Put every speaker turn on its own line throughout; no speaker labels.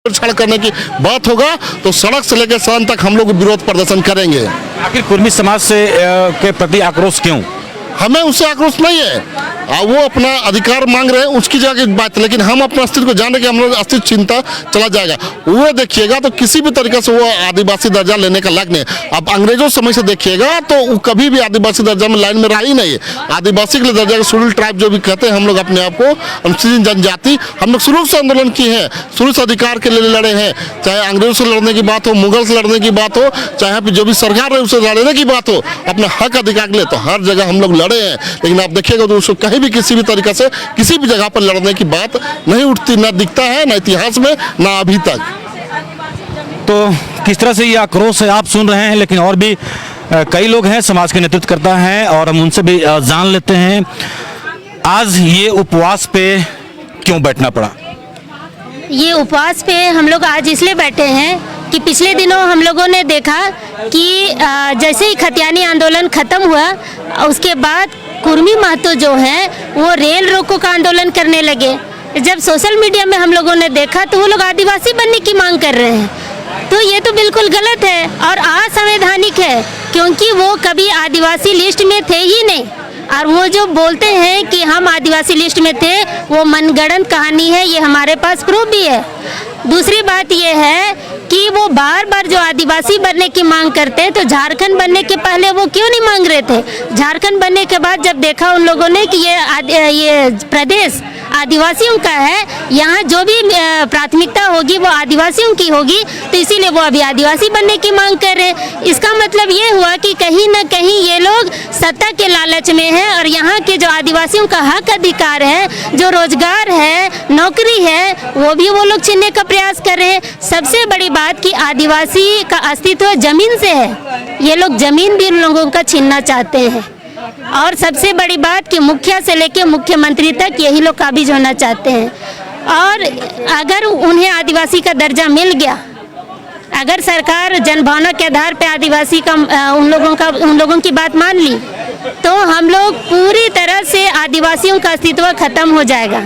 छाड़ करने की बात होगा तो सड़क से लेकर सदन तक हम लोग विरोध प्रदर्शन करेंगे।
आखिर कुर्मी समाज से के प्रति आक्रोश क्यों?
हमें उससे आक्रोश नहीं है, वो अपना अधिकार मांग रहे हैं उसकी जगह की बात, लेकिन हम अपने अस्तित्व को जाने के हम लोग अस्तित्व चिंता चला जाएगा। वो देखिएगा तो किसी भी तरीके से वो आदिवासी दर्जा लेने का लायक नहीं। अब अंग्रेजों समय से देखिएगा तो वो कभी भी आदिवासी दर्जा में लाइन में रहा ही नहीं है। आदिवासी के लिए दर्जा के शेड्यूल ट्राइब जो भी कहते हैं हम लोग अपने आप को अनुसूचित जनजाति, हम लोग शुरू से आंदोलन किए हैं, शुरू से अधिकार के लिए लड़े हैं। चाहे अंग्रेजों से लड़ने की बात हो, मुगल से लड़ने की बात हो, चाहे जो भी सरकार है उससे लड़ने की बात हो, अपने हक अधिकार के लिए तो हर जगह हम लोग लड़े हैं। लेकिन आप देखिएगा तो उसको कहीं भी किसी भी तरीके से किसी भी जगह पर लड़ने की बात नहीं उठती, ना दिखता है, ना इतिहास में, ना अभी तक।
तो किस तरह से ये आक्रोश है आप सुन रहे हैं, लेकिन और भी कई लोग हैं, समाज के नेतृत्व करता है और हम उनसे भी जान लेते हैं आज ये उपवास पे क्यों बैठना पड़ा।
ये उपवास पे हम लोग आज इसलिए बैठे हैं कि पिछले दिनों हम लोगों ने देखा कि जैसे ही खतियानी आंदोलन खत्म हुआ उसके बाद कुर्मी महतो जो है वो रेल रोको का आंदोलन करने लगे। जब सोशल मीडिया में हम लोगों ने देखा तो वो लोग आदिवासी बनने की मांग कर रहे हैं, तो ये तो बिल्कुल गलत है और असंवैधानिक है, क्योंकि वो कभी आदिवासी लिस्ट में थे ही नहीं। और वो जो बोलते हैं कि हम आदिवासी लिस्ट में थे वो मनगढ़ंत कहानी है, ये हमारे पास प्रूफ भी है। दूसरी बात ये है कि वो बार बार जो आदिवासी बनने की मांग करते हैं तो झारखंड बनने के पहले वो क्यों नहीं मांग रहे थे। झारखंड बनने के बाद जब देखा उन लोगों ने कि ये प्रदेश आदिवासियों का है, यहाँ जो भी प्राथमिकता होगी वो आदिवासियों की होगी, तो इसीलिए वो अभी आदिवासी बनने की मांग कर रहे हैं। इसका मतलब ये हुआ कि कहीं ना कहीं ये लोग सत्ता के लालच में हैं और यहाँ के जो आदिवासियों का हक अधिकार है, जो रोजगार है, नौकरी है, वो भी वो लोग छीनने का प्रयास कर रहे हैं। सबसे बड़ी बात कि आदिवासी का अस्तित्व जमीन से है, ये लोग जमीन भी उन लोगों का छीनना चाहते हैं। और सबसे बड़ी बात कि मुखिया से लेके मुख्यमंत्री तक यही लोग काबिज होना चाहते हैं। और अगर उन्हें आदिवासी का दर्जा मिल गया, अगर सरकार जनभावना के आधार पे आदिवासी का उन लोगों की बात मान ली, तो हम लोग पूरी तरह से आदिवासियों का अस्तित्व खत्म हो जाएगा।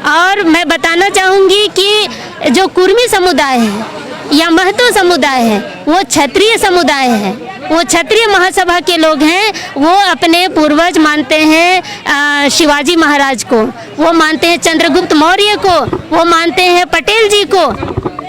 और मैं बताना चाहूँगी कि जो कुर्मी समुदाय है या महतो समुदाय है वो क्षत्रिय समुदाय है, वो क्षत्रिय महासभा के लोग हैं। वो अपने पूर्वज मानते हैं शिवाजी महाराज को, वो मानते हैं चंद्रगुप्त मौर्य को, वो मानते हैं पटेल जी को।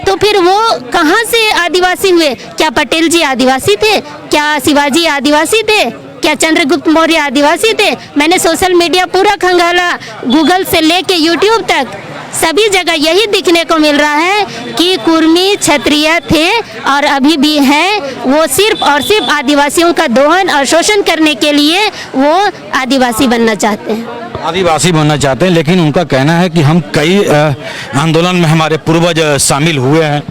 तो फिर वो कहाँ से आदिवासी हुए? क्या पटेल जी आदिवासी थे? क्या शिवाजी आदिवासी थे? क्या चंद्रगुप्त मौर्य आदिवासी थे? मैंने सोशल मीडिया पूरा खंगाला, गूगल से लेके यूट्यूब तक सभी जगह यही दिखने को मिल रहा है कि कुर्मी क्षत्रिय थे और अभी भी हैं। वो सिर्फ और सिर्फ आदिवासियों का दोहन और शोषण करने के लिए वो आदिवासी बनना चाहते हैं।
आदिवासी बनना चाहते हैं, लेकिन उनका कहना है कि हम कई आंदोलन में हमारे पूर्वज शामिल हुए हैं।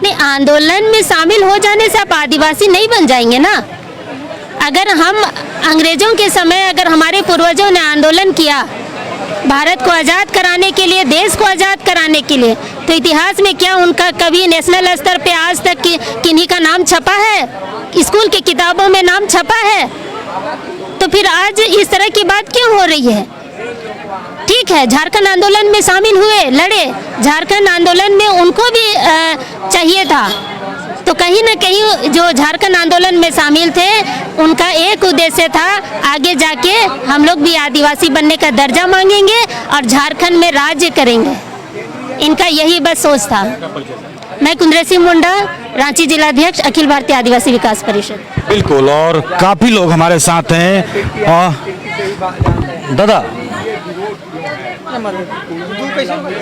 नहीं, आंदोलन में शामिल हो जाने से आप आदिवासी नहीं बन जाएंगे ना। अगर हम अंग्रेजों के समय अगर हमारे पूर्वजों ने आंदोलन किया भारत को आज़ाद कराने के लिए, देश को आज़ाद कराने के लिए, तो इतिहास में क्या उनका कभी नेशनल स्तर पे आज तक किन्हीं का नाम छपा है? स्कूल की किताबों में नाम छपा है? तो फिर आज इस तरह की बात क्यों हो रही है? ठीक है, झारखंड आंदोलन में शामिल हुए, लड़े, झारखंड आंदोलन में उनको भी चाहिए था। तो कहीं ना कहीं जो झारखंड आंदोलन में शामिल थे उनका एक उद्देश्य था, आगे जाके हम लोग भी आदिवासी बनने का दर्जा मांगेंगे और झारखंड में राज्य करेंगे। इनका यही बस सोच था। मैं कुंद्रेसी मुंडा, रांची जिलाध्यक्ष, अखिल भारतीय आदिवासी विकास परिषद।
बिल्कुल, और काफी लोग हमारे साथ हैं। दादा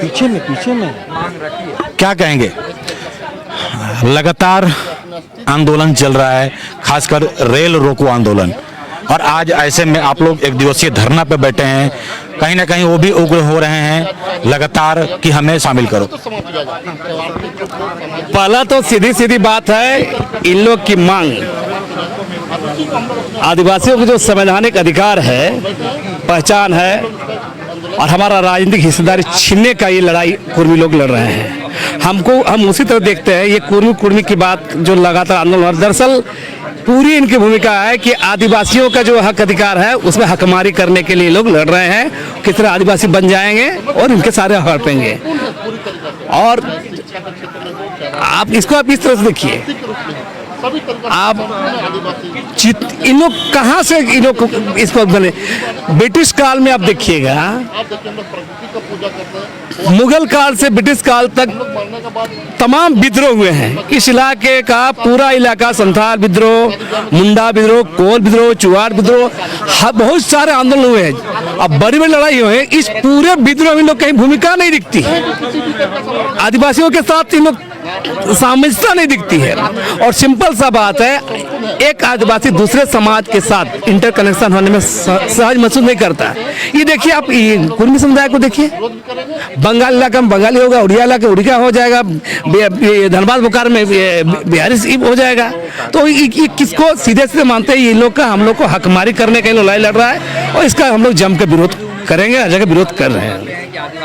पीछे में क्या कहेंगे? लगातार आंदोलन चल रहा है, खासकर रेल रोको आंदोलन, और आज ऐसे में आप लोग एक दिवसीय धरना पे बैठे हैं, कहीं ना कहीं वो भी उग्र हो रहे हैं लगातार कि हमें शामिल करो।
पहला तो सीधी बात है, इन लोग की मांग, आदिवासियों को जो संवैधानिक अधिकार है, पहचान है और हमारा राजनीतिक हिस्सेदारी छीनने का ये लड़ाई कुर्मी लोग लड़ रहे हैं। हम उसी तरह देखते हैं ये कुर्मी की बात जो लगातार आंदोलन, दरअसल पूरी इनकी भूमिका है कि आदिवासियों का जो हक अधिकार है उसमें हकमारी करने के लिए लोग लड़ रहे हैं। किस तरह आदिवासी बन जाएंगे और इनके सारे हक हड़पेंगे। और आप इसको आप इस तरह से देखिए, आप इन लोग कहाँ से इन लोग इसको बने। ब्रिटिश काल में आप देखिएगा, मुगल काल से ब्रिटिश काल तक तमाम विद्रोह हुए हैं। इस इलाके का पूरा इलाका संथाल विद्रोह, मुंडा विद्रोह, कोल विद्रोह, चुवाड़ विद्रोह, बहुत सारे आंदोलन हुए हैं। अब बड़ी बड़ी लड़ाई हुई है। इस पूरे विद्रोह में लोग कहीं भूमिका नहीं दिखती है, आदिवासियों के साथ इन लोग सामंजस्य नहीं दिखती है। और सिंपल सा बात है, एक आदिवासी दूसरे समाज के साथ इंटरकनेक्शन होने में सहज महसूस नहीं करता। ये देखिए आप कुर्मी समुदाय को देखिए, बंगाल इलाका में बंगाली होगा, उड़िया इलाका उड़िया हो जाएगा, धनबाद बोकारो में बिहारी हो जाएगा। तो ये किसको सीधे सीधे मानते हैं? ये लोग का हम लोग को हकमारी करने का लड़ाई लड़ रहा है और इसका हम लोग जम के विरोध करेंगे, हर जगह विरोध कर रहे हैं।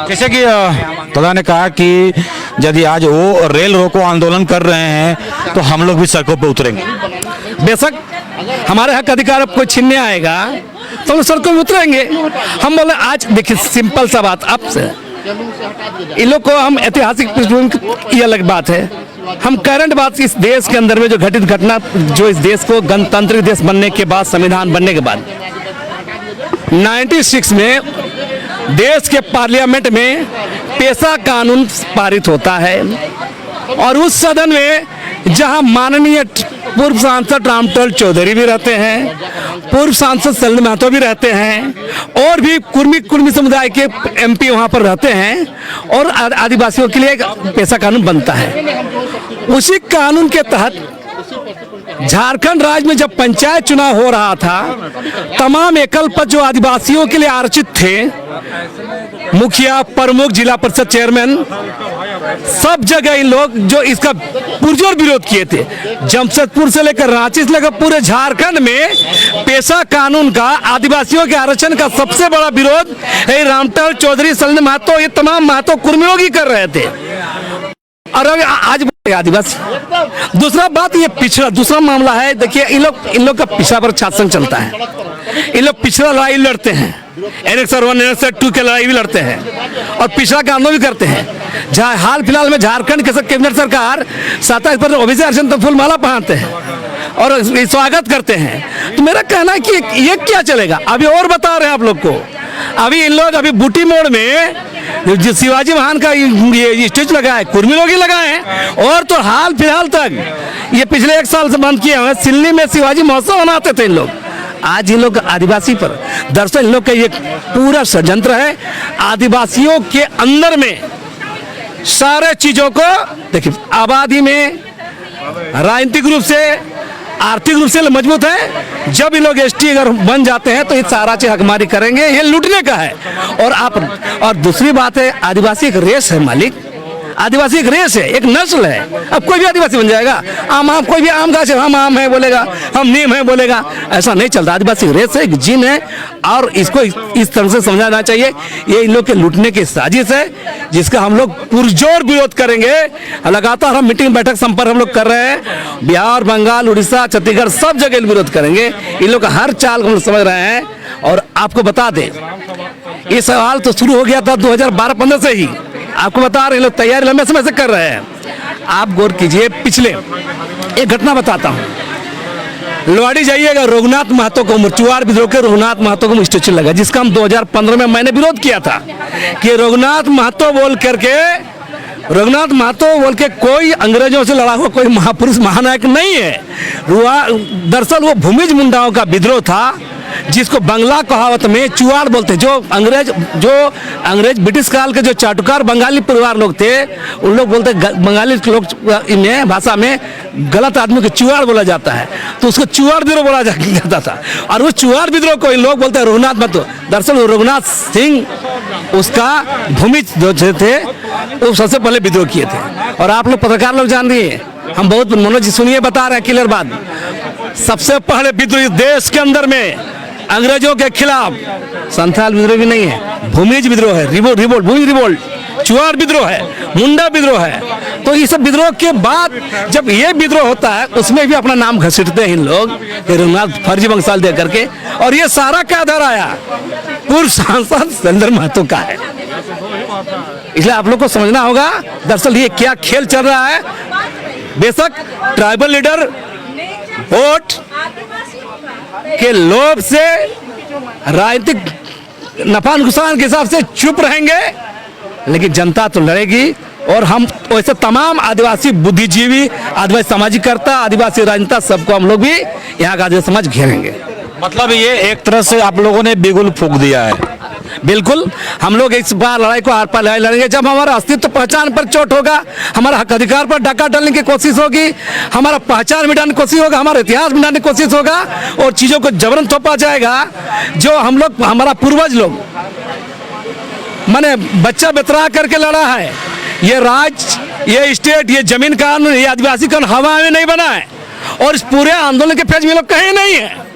जैसे कि दादा ने कहा कि यदि आज वो रेल रोको आंदोलन कर रहे हैं तो हम लोग भी सड़कों पर उतरेंगे।
बेशक हमारे हक अधिकार अब कोई छीनने आएगा तो हम सड़कों में उतरेंगे। हम बोले आज देखिए सिंपल सा बात, आपसे इन लोग को हम ऐतिहासिक पृष्ठभूमि, ये अलग बात है। हम करंट बात इस देश के अंदर में जो घटित घटना, जो इस देश को गणतांत्रिक देश बनने के बाद, संविधान बनने के बाद 96 में देश के पार्लियामेंट में पेशा कानून पारित होता है और उस सदन में जहां माननीय पूर्व सांसद रामटल चौधरी भी रहते हैं, पूर्व सांसद सलिल महतो भी रहते हैं और भी कुर्मी समुदाय के एमपी वहां पर रहते हैं और आदिवासियों के लिए एक पेशा कानून बनता है। उसी कानून के तहत झारखंड राज्य में जब पंचायत चुनाव हो रहा था, तमाम एकल पद जो आदिवासियों के लिए आरक्षित थे, मुखिया, प्रमुख, जिला परिषद चेयरमैन, सब जगह इन लोग जो इसका पुरजोर विरोध किए थे। जमशेदपुर से लेकर रांची से लेकर पूरे झारखंड में पेशा कानून का, आदिवासियों के आरक्षण का सबसे बड़ा विरोध रामटल चौधरी, सलिल महतो, ये तमाम महतो कुर्मी लोग ही कर रहे थे। और आज आदिवासी, दूसरा बात ये पिछड़ा, दूसरा मामला है। देखिए इन लोग का पिछड़ा पर शासन चलता है। इन लोग पिछड़ा लड़ाई लड़ते हैं, एनेक्सर 1, एनेक्सर 2 की लड़ाई भी लड़ते हैं और पिछड़ा का आंदोलन भी करते हैं। जहाँ हाल फिलहाल में झारखंड के कैबिनेट सरकार 27% ओबीसी आरक्षण तो फूल माला पहनते हैं और स्वागत करते हैं। तो मेरा कहना है कि ये क्या चलेगा? अभी और बता रहे हैं आप लोग को, अभी इन लोग अभी बूटी मोड़ में जो शिवाजी महान का ये स्टेज लगा है, कुर्मी लोग ही लगाए हैं। और तो हाल फिलहाल तक ये पिछले 1 साल से बंद किए हुए, सिल्ली में शिवाजी महोत्सव मनाते थे इन लोग। आज इन लोग आदिवासी पर, दरअसल इन लोग का ये पूरा षड्यंत्र है। आदिवासियों के अंदर में सारे चीजों को देखिए, आबादी में राजनीतिक रूप से, आर्थिक रूप से मजबूत है। जब ये लोग एसटी अगर बन जाते हैं तो ये सारा चीज हकमारी करेंगे, ये लूटने का है। और दूसरी बात है, आदिवासी एक रेस है मालिक, आदिवासी एक रेस है, एक नस्ल है। अब कोई भी आदिवासी बन जाएगा, आम कोई भी आम गाछ, हम आम है बोलेगा, हम नीम है बोलेगा, ऐसा नहीं चलता। आदिवासी एक रेस है, एक जीन है और इसको इस तरह से समझाना चाहिए। ये इन लोग के लूटने की साजिश है जिसका हम लोग पुरजोर विरोध करेंगे। लगातार हम मीटिंग, बैठक, संपर्क हम लोग कर रहे हैं। बिहार, बंगाल, उड़ीसा, छत्तीसगढ़ सब जगह विरोध करेंगे। इन लोग का हर चाल हम लोग समझ रहे हैं। और आपको बता दें, ये सवाल तो शुरू हो गया था 2012-15 से ही। आपको बता रहे लोग तैयारी लंबे समय से कर रहे हैं। आप गौर कीजिए, पिछले एक घटना बताता हूँ। लोहाड़ी जाइएगा, रघुनाथ महतो को, चुवाड़ विद्रोह के रघुनाथ महतो को स्टेचू लगा, जिसका हम 2015 में मैंने विरोध किया था कि रघुनाथ महतो बोल के कोई अंग्रेजों से लड़ा हुआ कोई महापुरुष, महानायक नहीं है। दरअसल वो भूमिज मुंडाओं का विद्रोह था, जिसको बंगला कहावत में चुवाड़ बोलते। जो अंग्रेज ब्रिटिश काल के जो चाटुकार बंगाली परिवार लोग थे, उन लोग बोलते, बंगाली लोग में भाषा में गलत आदमी को चुवाड़ बोला जाता है, तो उसको चुवाड़ विद्रोह बोला जाता था। और वो चुवाड़ विद्रोह को इन लोग बोलते हैं रघुनाथ महतो। दरअसल वो रघुनाथ सिंह उसका भूमिज जो थे, वो सबसे पहले विद्रोह किए थे। और आप लोग पत्रकार लोग जान रही है, हम बहुत मनोज जी सुनिए, बता रहे हैं क्लियर बात। सबसे पहले विद्रोह देश के अंदर में अंग्रेजों के खिलाफ संथाल विद्रोह भी नहीं है, भूमिज विद्रोह है, भूमि रिवोल्ट, चुवाड़ विद्रोह है, मुंडा विद्रोह है। तो ये सब विद्रोह के बाद जब ये विद्रोह होता है, उसमें भी अपना नाम घसीटते हैं इन लोग, रघुनाथ फर्जी वंशाल दे करके। और ये सारा क्या आधार आया? पूर्व सांसद सलिल महतो का है। इसलिए आप लोग को समझना होगा दरअसल ये क्या खेल चल रहा है। बेशक ट्राइबल लीडर वोट के लोभ से राजनीतिक नफा नुकसान के हिसाब से चुप रहेंगे, लेकिन जनता तो लड़ेगी। और हम वैसे तमाम आदिवासी बुद्धिजीवी, आदिवासी सामाजिककर्ता, आदिवासी राजनेता सबको हम लोग भी यहाँ का आदिवासी समाज घेरेंगे।
मतलब ये एक तरह से आप लोगों ने बिगुल फूंक दिया है।
बिल्कुल, हम लोग इस बार लड़ाई को आर पार लड़ेंगे। जब हमारा अस्तित्व पहचान पर चोट होगा, हमारा हक अधिकार पर डाका डालने की कोशिश होगी, हमारा पहचान मिटाने की कोशिश होगा, हमारा इतिहास मिटाने की कोशिश होगा और चीज़ों को जबरन थोपा जाएगा। जो हम लोग, हमारा पूर्वज लोग माने बच्चा बेतरा करके लड़ा है, ये राज्य, ये स्टेट, ये जमीन कानून, ये आदिवासी कानून हवा में नहीं बना है। और इस पूरे आंदोलन के पेज में लोग कहीं नहीं है।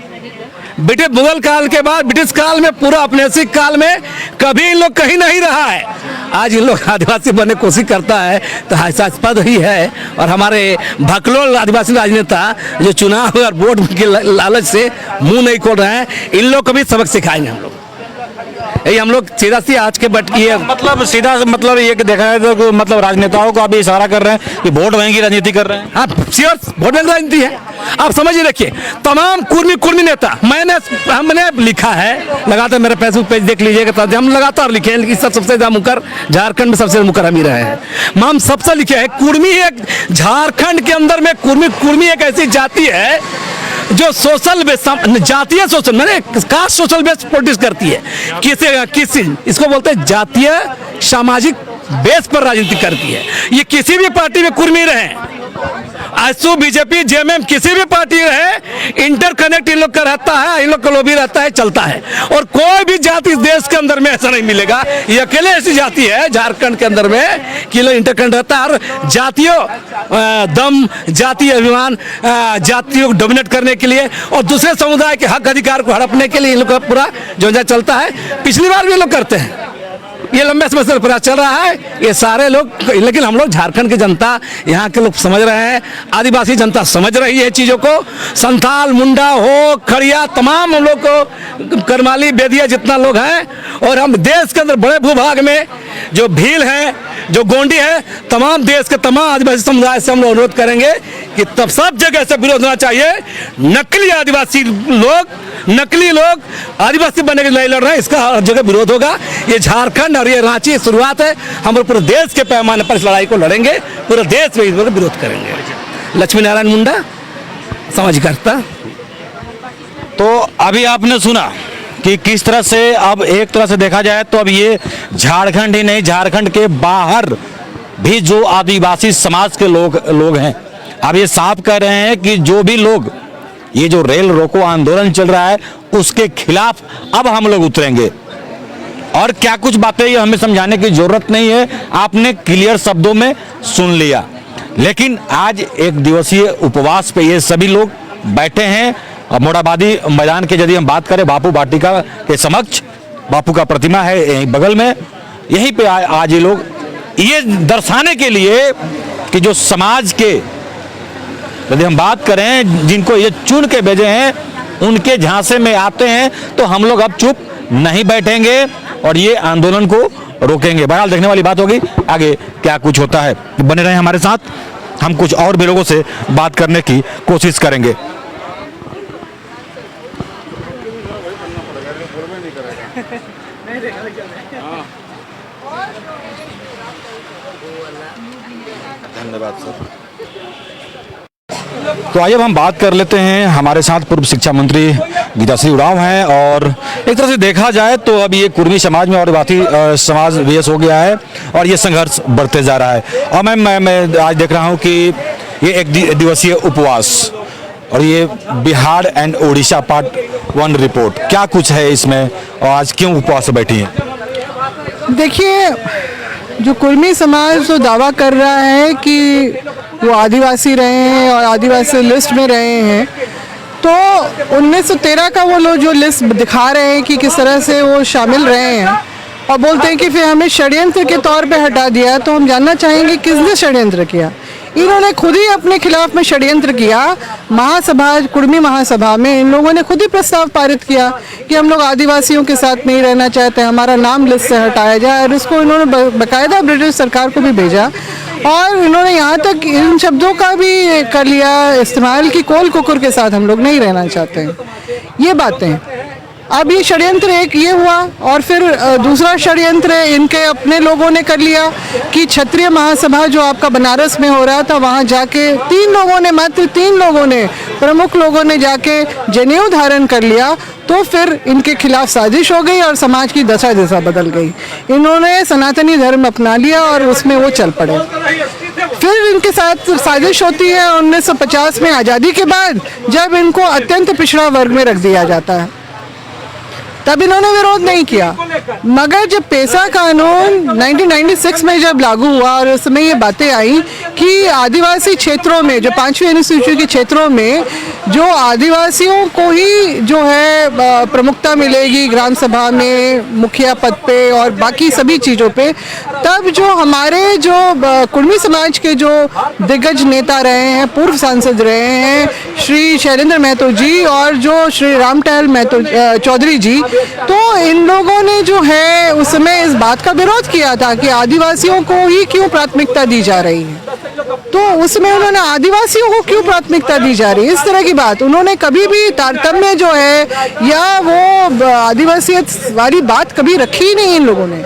ब्रिटिश मुगल काल के बाद ब्रिटिश काल में, पूरा अपनेसिक काल में कभी इन लोग कहीं नहीं रहा है। आज इन लोग आदिवासी बनने की कोशिश करता है तो हास्यास्पद ही है। और हमारे भकलोल आदिवासी राजनेता जो चुनाव और वोट के लालच से मुंह नहीं खोल रहे हैं, इन लोग को भी सबक सिखाएंगे हम लोग। यही हम लोग सीधा सी आज के ये
मतलब सीधा मतलब ये कि देखा है तो मतलब राजनेताओं को अभी इशारा कर रहे हैं कि वोट बैंक की राजनीति कर रहे हैं।
हाँ, श्योर वोट बैंक राजनीति है। आप समझिए, रखिए तमाम कुर्मी नेता हमने लिखा है, लगातार मेरे फेसबुक पेज देख लीजिएगा, हम लगातार लिखे हैं। इस सबसे ज्यादा मुकर झारखंड में सबसे मुकर हम ही रहे हैं। हम सबसे लिखे हैं कुर्मी एक झारखंड के अंदर में कुर्मी एक ऐसी जाति है जो सोशल बेस, जातीय सोशल, मैंने कास्ट सोशल बेस पॉलिटिक्स करती है। किसी इसको बोलते हैं जातीय सामाजिक बेस पर राजनीति करती है। ये किसी भी पार्टी में कुर्मी रहे, आजसू, बीजेपी, जेएमएम, किसी भी पार्टी रहे, इंटरकनेक्ट इन लोग का रहता है, इन लोग का लोभी रहता है, चलता है। और कोई भी जाति इस देश के अंदर में ऐसा नहीं मिलेगा। ये अकेले ऐसी जाति है झारखंड के अंदर में कि लोग इंटरकनेक्ट रहता है। और जातियों दम, जातीय अभिमान, जातियों को डोमिनेट करने के लिए और दूसरे समुदाय के हक अधिकार को हड़पने के लिए इन लोग का पूरा जोजा चलता है। पिछली बार भी लोग करते हैं, ये लंबे समय से प्रयास चल रहा है, ये सारे लोग। लेकिन हम लोग झारखंड की जनता, यहाँ के लोग समझ रहे हैं, आदिवासी जनता समझ रही है चीज़ों को। संथाल, मुंडा हो, खड़िया, तमाम हम लोग को, करमाली, बेदिया, जितना लोग हैं, और हम देश के अंदर बड़े भूभाग में जो भील है, जो गोंडी है, तमाम देश के तमाम आदिवासी समुदाय से हम लोग अनुरोध करेंगे कि तब सब जगह से विरोध होना चाहिए। नकली आदिवासी लोग, नकली लोग आदिवासी बनने के लिए लड़ रहे हैं, इसका हर जगह विरोध होगा। ये झारखंड और ये रांची शुरुआत है, हम पूरे देश के पैमाने पर इस लड़ाई को लड़ेंगे, पूरे देश में इस विरोध करेंगे। लक्ष्मी नारायण मुंडा, सामाजिककर्ता।
तो अभी आपने सुना कि किस तरह से अब एक तरह से देखा जाए तो अब ये झारखंड ही नहीं, झारखंड के बाहर भी जो आदिवासी समाज के लोग हैं, अब ये साफ कर रहे हैं कि जो भी लोग, ये जो रेल रोको आंदोलन चल रहा है उसके खिलाफ अब हम लोग उतरेंगे। और क्या कुछ बातें ये हमें समझाने की जरूरत नहीं है, आपने क्लियर शब्दों में सुन लिया। लेकिन आज एक दिवसीय उपवास पे ये सभी लोग बैठे हैं। मोराबादी मैदान के यदि हम बात करें, बापू वाटिका के समक्ष बापू का प्रतिमा है यहीं बगल में, यहीं पे आज ये लोग ये दर्शाने के लिए कि जो समाज के, यदि हम बात करें, जिनको ये चुन के भेजे हैं, उनके झांसे में आते हैं, तो हम लोग अब चुप नहीं बैठेंगे और ये आंदोलन को रोकेंगे। बहरहाल देखने वाली बात होगी आगे क्या कुछ होता है। बने रहें हमारे साथ, हम कुछ और भी लोगों से बात करने की कोशिश करेंगे। धन्यवाद सर। तो आइए अब हम बात कर लेते हैं, हमारे साथ पूर्व शिक्षा मंत्री गीताश्री उरांव हैं। और एक तरह से देखा जाए तो अब ये कुर्मी समाज में और आदिवासी समाज वेश हो गया है और ये संघर्ष बढ़ते जा रहा है। और मैं आज देख रहा हूँ कि ये एक दिवसीय उपवास और ये Bihar and Orissa part 1 report, क्या कुछ है इसमें और आज क्यों उपवास बैठी हैं?
देखिए, जो कुर्मी समाज तो दावा कर रहा है कि वो आदिवासी रहे हैं और आदिवासी लिस्ट में रहे हैं, तो 1913 का वो लोग जो लिस्ट दिखा रहे हैं कि किस तरह से वो शामिल रहे हैं और बोलते हैं कि फिर हमें षड्यंत्र के तौर पे हटा दिया। तो हम जानना चाहेंगे किसने षड्यंत्र किया। इन्होंने खुद ही अपने खिलाफ में षड्यंत्र किया। महासभा, कुर्मी महासभा में इन लोगों ने खुद ही प्रस्ताव पारित किया कि हम लोग आदिवासियों के साथ नहीं रहना चाहते, हमारा नाम लिस्ट से हटाया जाए, और उसको इन्होंने बाकायदा ब्रिटिश सरकार को भी भेजा। और इन्होंने यहाँ तक इन शब्दों का भी कर लिया इस्तेमाल कि कोल कुकुर के साथ हम लोग नहीं रहना चाहते। ये बातें, अब ये षड्यंत्र एक ये हुआ, और फिर दूसरा षड्यंत्र इनके अपने लोगों ने कर लिया कि क्षत्रिय महासभा जो आपका बनारस में हो रहा था, वहाँ जाके मात्र तीन लोगों ने, प्रमुख लोगों ने जाके जनेऊ धारण कर लिया। तो फिर इनके खिलाफ साजिश हो गई और समाज की दशा बदल गई। इन्होंने सनातनी धर्म अपना लिया और उसमें वो चल पड़े। फिर इनके साथ साजिश होती है 1950 में, आज़ादी के बाद, जब इनको अत्यंत पिछड़ा वर्ग में रख दिया जाता है। तब इन्होंने विरोध नहीं किया, मगर जब पेशा कानून 1996 में जब लागू हुआ और उस समय ये बातें आई कि आदिवासी क्षेत्रों में, जो 5वीं अनुसूची के क्षेत्रों में जो आदिवासियों को ही जो है प्रमुखता मिलेगी ग्राम सभा में, मुखिया पद पे और बाकी सभी चीज़ों पे, तब जो हमारे जो कुर्मी समाज के जो दिग्गज नेता रहे हैं, पूर्व सांसद रहे हैं, श्री शैलेंद्र महतो जी और जो श्री रामटहल महतो चौधरी जी, तो इन लोगों ने जो है उस समय इस बात का विरोध किया था कि आदिवासियों को ही क्यों प्राथमिकता दी जा रही है। तो उसमें उन्होंने आदिवासियों को क्यों प्राथमिकता दी जा रही है, इस तरह की बात उन्होंने कभी भी तारतम्य जो है या वो आदिवासियत वाली बात कभी रखी ही नहीं इन लोगों ने।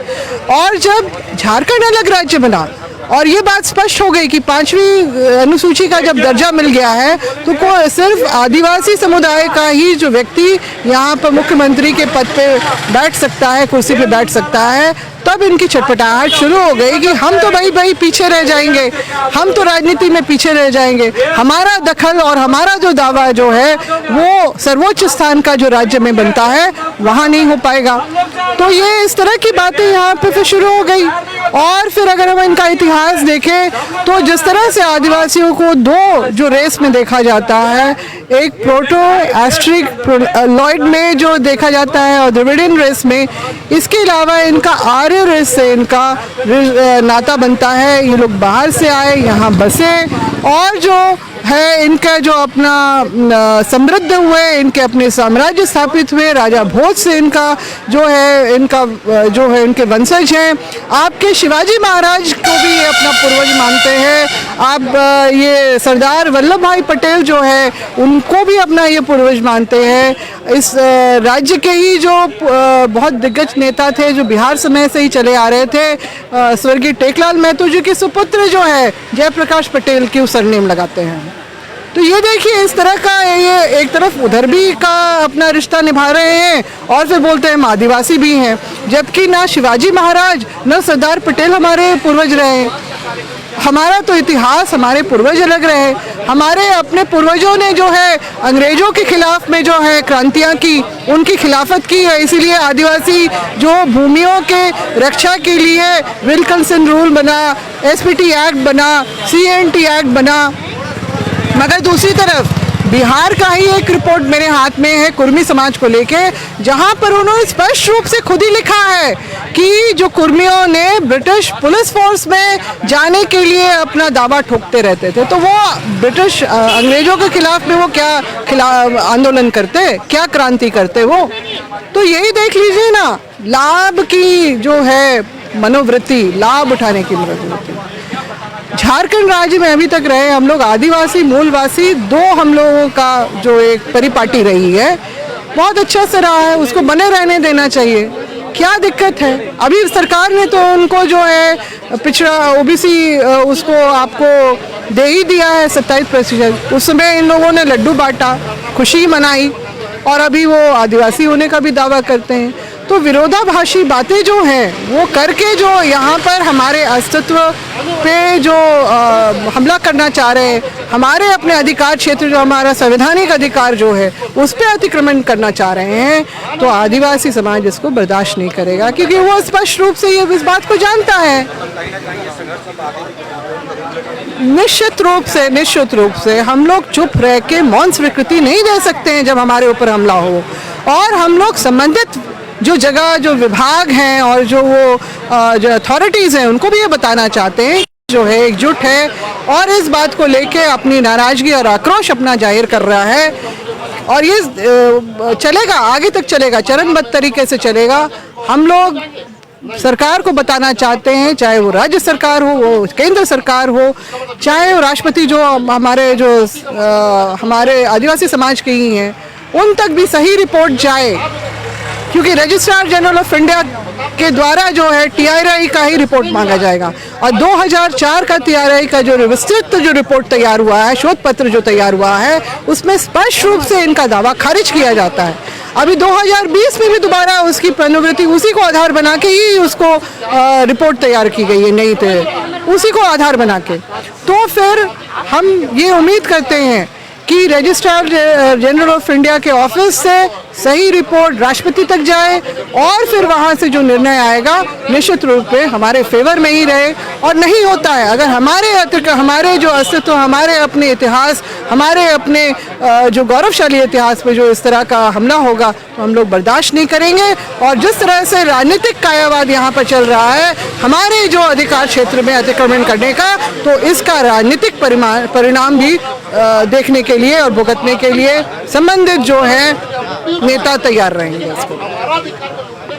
और जब झारखंड अलग राज्य बना और ये बात स्पष्ट हो गई कि 5वीं अनुसूची का जब दर्जा मिल गया है तो सिर्फ आदिवासी समुदाय का ही जो व्यक्ति यहाँ पर मुख्यमंत्री के पद पे बैठ सकता है, कुर्सी पे बैठ सकता है, तब इनकी छटपटाहट शुरू हो गई कि हम तो भाई पीछे रह जाएंगे, हम तो राजनीति में पीछे रह जाएंगे, हमारा दखल और हमारा जो दावा जो है वो सर्वोच्च स्थान का जो राज्य में बनता है वहाँ नहीं हो पाएगा। तो ये इस तरह की बातें यहाँ पे फिर शुरू हो गई। और फिर अगर हम इनका इतिहास देखें तो जिस तरह से आदिवासियों को दो जो रेस में देखा जाता है, एक प्रोटो एस्ट्रिक लॉयड में जो देखा जाता है और द्रविडियन रेस में, इसके अलावा इनका आर्य रेस से इनका नाता बनता है। ये लोग बाहर से आए, यहाँ बसे और जो है इनका जो अपना समृद्ध हुए, इनके अपने साम्राज्य स्थापित हुए, राजा भोज से इनका जो है इनके वंशज हैं। आपके शिवाजी महाराज को भी ये अपना पूर्वज मानते हैं। आप ये सरदार वल्लभ भाई पटेल जो है उनको भी अपना ये पूर्वज मानते हैं। इस राज्य के ही जो बहुत दिग्गज नेता थे जो बिहार समय से ही चले आ रहे थे, स्वर्गीय टेकलाल महतो जी के सुपुत्र जो है जयप्रकाश पटेल की सरनेम लगाते हैं। तो ये देखिए इस तरह का ये एक तरफ उधर भी का अपना रिश्ता निभा रहे हैं और फिर बोलते हैं हम आदिवासी भी हैं, जबकि ना शिवाजी महाराज ना सरदार पटेल हमारे पूर्वज रहे। हमारा तो इतिहास, हमारे पूर्वज अलग रहे। हमारे अपने पूर्वजों ने जो है अंग्रेजों के खिलाफ में जो है क्रांतियां की, उनकी खिलाफत की है, इसीलिए आदिवासी जो भूमियों के रक्षा के लिए विल्किंसन रूल बना, एसपीटी एक्ट बना, सीएनटी एक्ट बना। मगर दूसरी तरफ बिहार का ही एक रिपोर्ट मेरे हाथ में है कुर्मी समाज को लेके, जहां पर उन्होंने स्पष्ट रूप से खुद ही लिखा है कि जो कुर्मियों ने ब्रिटिश पुलिस फोर्स में जाने के लिए अपना दावा ठोकते रहते थे, तो वो ब्रिटिश अंग्रेजों के खिलाफ में वो क्या आंदोलन करते, क्या क्रांति करते वो। तो यही देख लीजिए ना, लाभ की जो है मनोवृत्ति, लाभ उठाने की मनोवृत्ति। झारखंड राज्य में अभी तक रहे हम लोग आदिवासी मूलवासी, दो हम लोगों का जो एक परिपाटी रही है, बहुत अच्छा से रहा है, उसको बने रहने देना चाहिए। क्या दिक्कत है? अभी सरकार ने तो उनको जो है पिछड़ा ओबीसी उसको आपको दे ही दिया है 27%। उस समय इन लोगों ने लड्डू बांटा, खुशी मनाई और अभी वो आदिवासी होने का भी दावा करते हैं। तो विरोधाभासी बातें जो हैं वो करके जो यहाँ पर हमारे अस्तित्व पे जो हमला करना चाह रहे हैं, हमारे अपने अधिकार क्षेत्र जो हमारा संवैधानिक अधिकार जो है उस पर अतिक्रमण करना चाह रहे हैं, तो आदिवासी समाज इसको बर्दाश्त नहीं करेगा, क्योंकि वो स्पष्ट रूप से ये इस बात को जानता है। निश्चित रूप से हम लोग चुप रह के मौन स्वीकृति नहीं दे सकते हैं जब हमारे ऊपर हमला हो, और हम लोग संबंधित जो जगह, जो विभाग हैं और जो वो जो अथॉरिटीज़ हैं उनको भी ये बताना चाहते हैं जो है एकजुट है और इस बात को लेके अपनी नाराजगी और आक्रोश अपना जाहिर कर रहा है और ये चलेगा, आगे तक चलेगा, चरणबद्ध तरीके से चलेगा। हम लोग सरकार को बताना चाहते हैं, चाहे वो राज्य सरकार हो, वो केंद्र सरकार हो, चाहे वो राष्ट्रपति जो हमारे आदिवासी समाज के ही हैं, उन तक भी सही रिपोर्ट जाए, क्योंकि रजिस्ट्रार जनरल ऑफ इंडिया के द्वारा जो है TRI का ही रिपोर्ट मांगा जाएगा और 2004 का TRI का जो विस्तृत जो रिपोर्ट तैयार हुआ है, शोध पत्र जो तैयार हुआ है, उसमें स्पष्ट रूप से इनका दावा खारिज किया जाता है। अभी 2020 में भी दोबारा उसकी पुनरावृत्ति उसी को आधार बना के ही उसको रिपोर्ट तैयार की गई है, नहीं तो उसी को आधार बना के। तो फिर हम ये उम्मीद करते हैं कि रजिस्ट्रार जनरल ऑफ इंडिया के ऑफिस से सही रिपोर्ट राष्ट्रपति तक जाए और फिर वहाँ से जो निर्णय आएगा निश्चित रूप में हमारे फेवर में ही रहे। और नहीं होता है, अगर हमारे जो अस्तित्व, हमारे अपने इतिहास, हमारे अपने जो गौरवशाली इतिहास पे जो इस तरह का हमला होगा तो हम लोग बर्दाश्त नहीं करेंगे। और जिस तरह से राजनीतिक कायावाद यहाँ पर चल रहा है हमारे जो अधिकार क्षेत्र में अतिक्रमण करने का, तो इसका राजनीतिक परिणाम भी देखने के लिए और भुगतने के लिए संबंधित जो है नेता तैयार रहेंगे इसको।